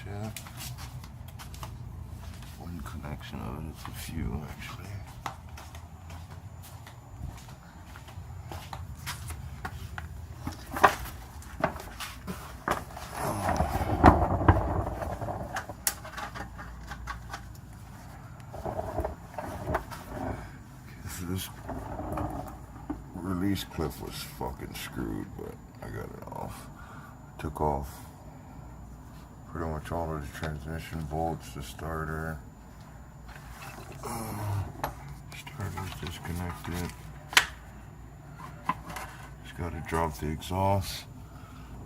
crankshaft. One connection of it, it's a few actually. This release clip was fucking screwed, but I got it off. Took off pretty much all of the transmission bolts, the starter. Starter's disconnected. Just got to drop the exhaust.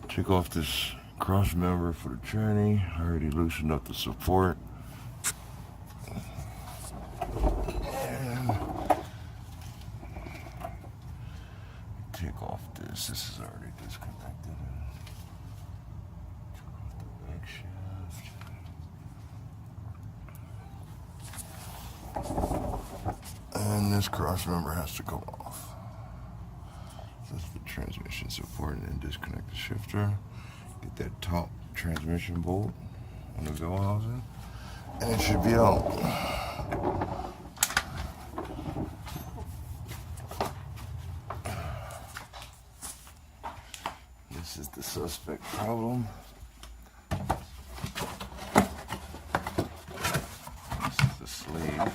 Took off this cross member for the tranny. I already loosened up the support. Take off this. This is already disconnected. Took off the leg shaft. And this cross member has to come off. That's the transmission support, and then disconnect the shifter. Get that top transmission bolt on the bell housing, and it should be out. This is the suspect problem. This is the sleeve,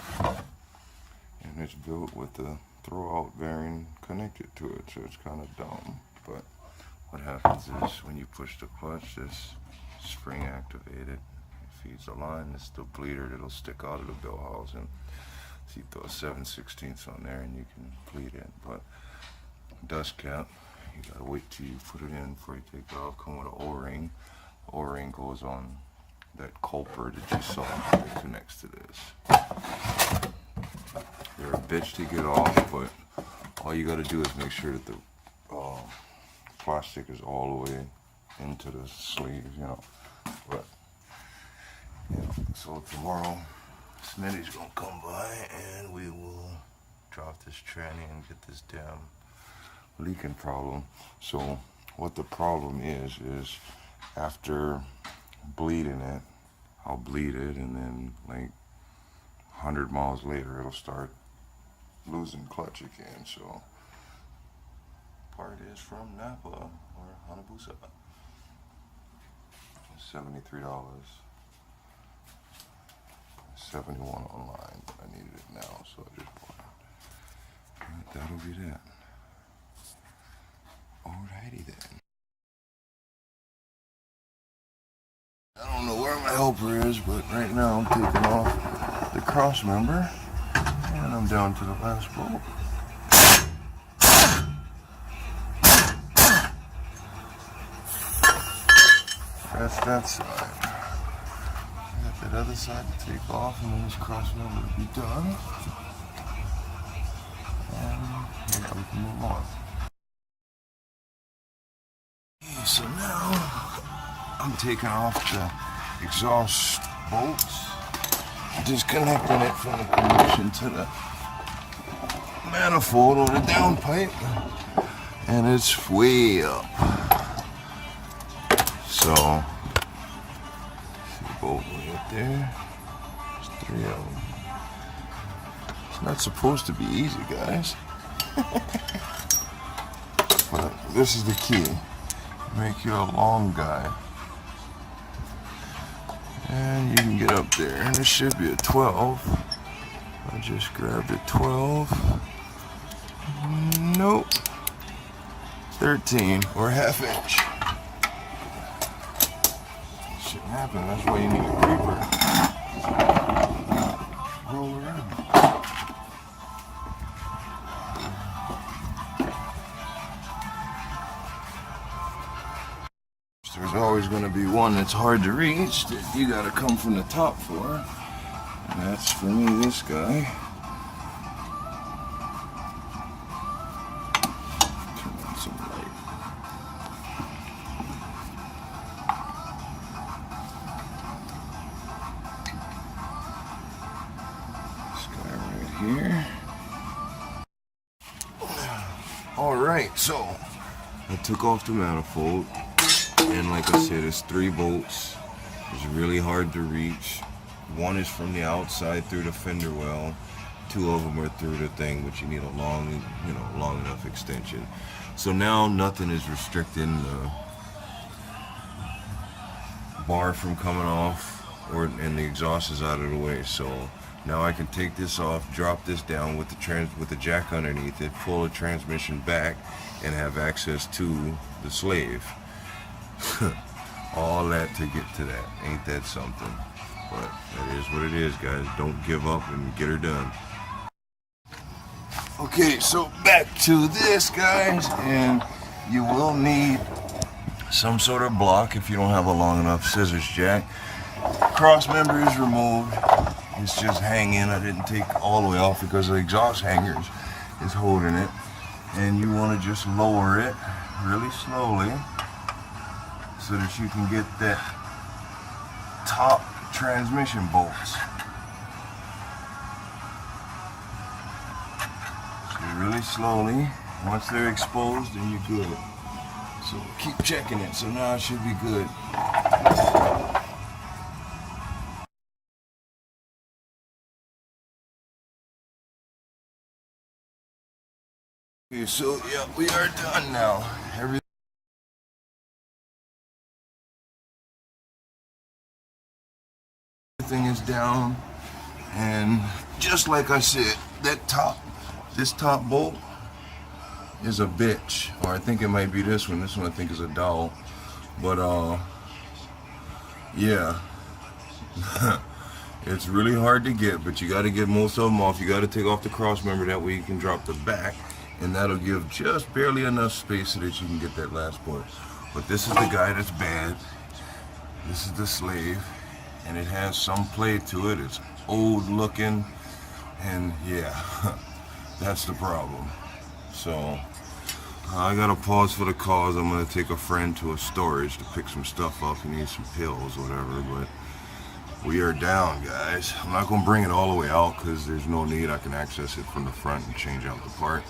and it's built with the throwout bearing connected to it, so it's kind of dumb. But what happens is when you push the clutch, this spring activated, it feeds the line. It's the bleeder that'll stick out of the bell housing. So you throw a 7/16 on there and you can bleed it. But dust cap, you gotta wait till you put it in before you take it off. Come with an O-ring. The O-ring goes on that culper that you saw that connects to this. They're a bitch to get off, but all you gotta do is make sure that the plastic is all the way into the sleeve, you know. But so tomorrow, Smitty's gonna come by and we will drop this tranny and get this damn leaking problem. So what the problem is after bleeding it, I'll bleed it, and then like 100 miles later it'll start losing clutch again. So part is from Napa or Hanabusa. $73. 71 online, but I needed it now, so I just bought it. Alright, that'll be that. Alrighty then. I don't know where my helper is, but right now I'm taking off the cross member, and I'm down to the last bolt. That's that side. I got that other side to take off, and then this cross member will be done. And yeah, we can move on. Okay, so now I'm taking off the exhaust bolts, disconnecting it from the connection to the manifold or the downpipe, and it's way up. So, see the bolt way up there. There's 3 of them. It's not supposed to be easy, guys. But this is the key. Make you a long guy. And you can get up there. And this should be a 12. I just grabbed a 12. Nope. 13 or ½ inch. Shouldn't happen. That's why you need a creeper. Roll around. There's always going to be one that's hard to reach that you got to come from the top for. And that's for me, this guy. Turn on some light. This guy right here. Alright, so I took off the manifold. And like I said, it's 3 bolts It's really hard to reach. One is from the outside through the fender well. Two of them are through the thing, but you need a long, long enough extension. So now nothing is restricting the bar from coming off, and the exhaust is out of the way. So now I can take this off, drop this down with the jack underneath it, pull the transmission back, and have access to the slave. All that to get to that. Ain't that something? But that is what it is, guys. Don't give up and get her done. Okay, so back to this, guys, and you will need some sort of block if you don't have a long enough scissors jack. Cross member is removed. It's just hanging. I didn't take all the way off because the exhaust hangers is holding it. And you want to just lower it really slowly so that you can get that top transmission bolts. So really slowly. Once they're exposed, then you're good. So keep checking it. So now it should be good. Okay, so yeah, we are done now. Everything is down, and just like I said, this top bolt is a bitch, or I think it might be this one. This one I think is a dowel, but yeah, it's really hard to get, but you got to get most of them off. You got to take off the cross member, that way you can drop the back, and that'll give just barely enough space so that you can get that last bolt. But this is the guy that's bad. This is the slave, and it has some play to it. It's old looking, and yeah, that's the problem. So I gotta pause for the cause. I'm gonna take a friend to a storage to pick some stuff up. He needs some pills, whatever, but we are down, guys. I'm not gonna bring it all the way out because there's no need. I can access it from the front and change out the part.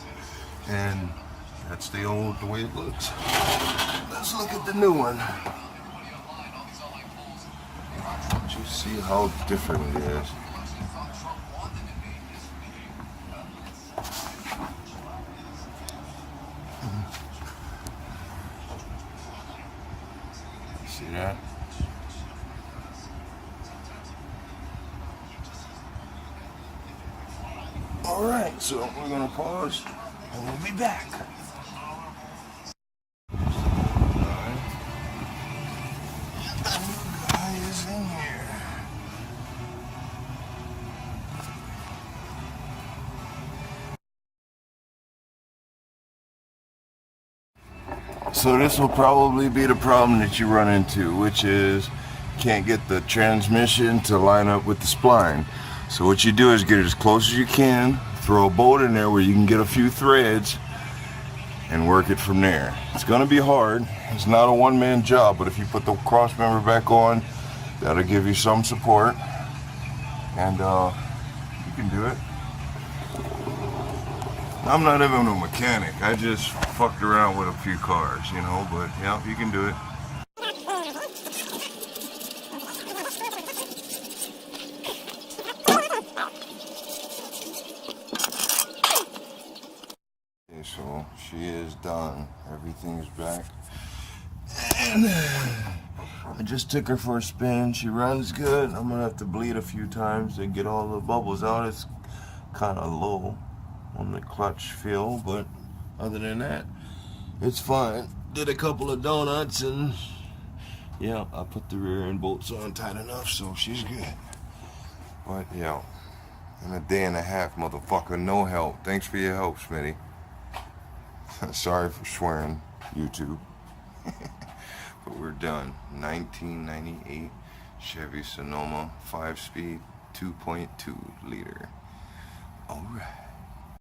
And that's the way it looks. Let's look at the new one. Just see how different it is. See that? Alright, so we're gonna pause and we'll be back. So this will probably be the problem that you run into, which is can't get the transmission to line up with the spline. So what you do is get it as close as you can, throw a bolt in there where you can get a few threads, and work it from there. It's gonna be hard. It's not a one-man job, but if you put the cross member back on, that'll give you some support, and you can do it. I'm not even a mechanic. I just fucked around with a few cars, but yeah, you can do it. Okay, so she is done. Everything's back. And I just took her for a spin. She runs good. I'm gonna have to bleed a few times to get all the bubbles out. It's kind of low on the clutch feel, but other than that, it's fine. Did a couple of donuts, and yeah, I put the rear end bolts on tight enough, so she's good. But yeah, in a day and a half, motherfucker, no help. Thanks for your help, Smitty. Sorry for swearing, YouTube. But we're done. 1998 Chevy Sonoma 5-speed 2.2 liter. All right.